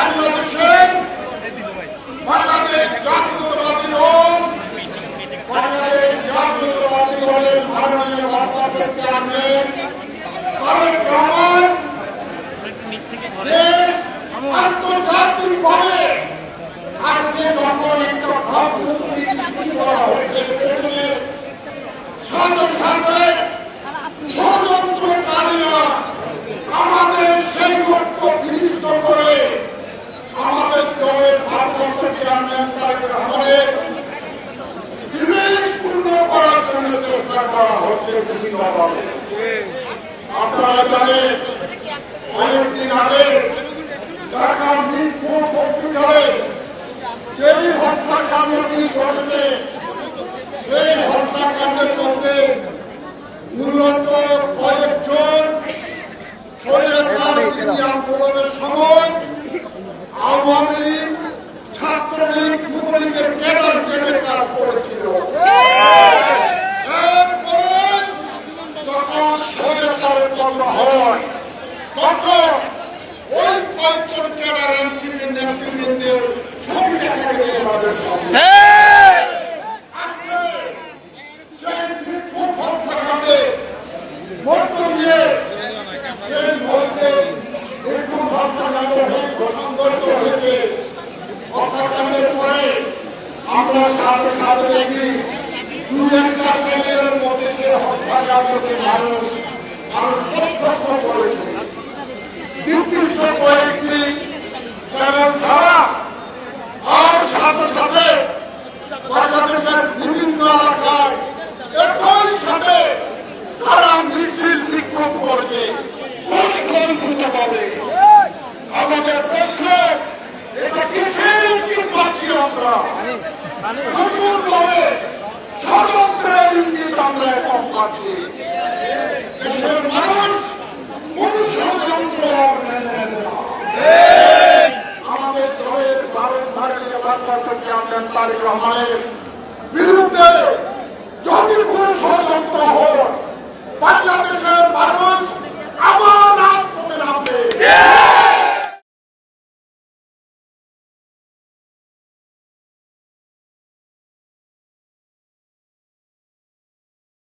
বাংলাদেশের বাংলাদেশ জাতীয়তাবাদী দল বাংলাদেশ জাতীয়তাবাদী দলের মাননীয় ভারপ্রাপ্ত চেয়ারম্যান তারেক রহমান আন্তর্জাতিকভাবে আজকে যখন একটা ভাবমূর্তি সৃষ্টি করা হয়েছে সাথে সাথে ষড়যন্ত্রকারীরা আমাদের সেই লক্ষ্য বিনিষ্ট করে আমাদের দলের ভারপ্রাপ্ত চেয়ারম্যান তারেক রহমানের ইমেজ পূর্ণ করার জন্য চেষ্টা করা হচ্ছে বিভিন্নভাবে। আপনারা জানেন কয়েকদিন আগে ঢাকা মিরপুর হসপিটালে যেই হত্যাকাণ্ডটি ঘটেছে সেই হত্যাকাণ্ডের মধ্যে মূলত কয়েকজন স্বৈরাচারী আন্দোলনের সময় আওয়ামী লীগ ছাত্রলীগ যুবলীগের ক্যাডার হিসেবে কাজ করেছিল। এরপরে যখন স্বৈরাচারের পতন হয় তখন ওই কয়েকজন ক্যাডার এনসিপি নেতৃবৃন্দের ছবি দেখা গেছে আমাদের সামনে। মধ্য দিয়ে সেই মধ্যে এরকম হত্যাকাণ্ড সংঘর্ষ হয়েছে। হত্যাকাণ্ডের পরে আমরা সাথে সাথে দেখি দুই একটা চ্যানেলের মধ্যে সে হত্যাকাণ্ডকে মানুষ প্রত্যক্ষ করেছে। নির্দিষ্ট কয়েকটি চ্যানেল ছাড়া আর সাথে সাথে বাংলাদেশের বিভিন্ন এলাকায় একই সাথে তারা মিছিল বিক্ষোভ করছে। আমাদের প্রশ্ন এটা কিসের কি পাচ্ছি আমরা? নতুনভাবে ষড়যন্ত্রের ইঙ্গিত আমরা এখন পাচ্ছি। দেশের মানুষ কোন ষড়যন্ত্র মেনে নেবে না। আমাদের দলের ভারতীয় ভারপ্রাপ্ত চেয়ারম্যান তারেক রহমানের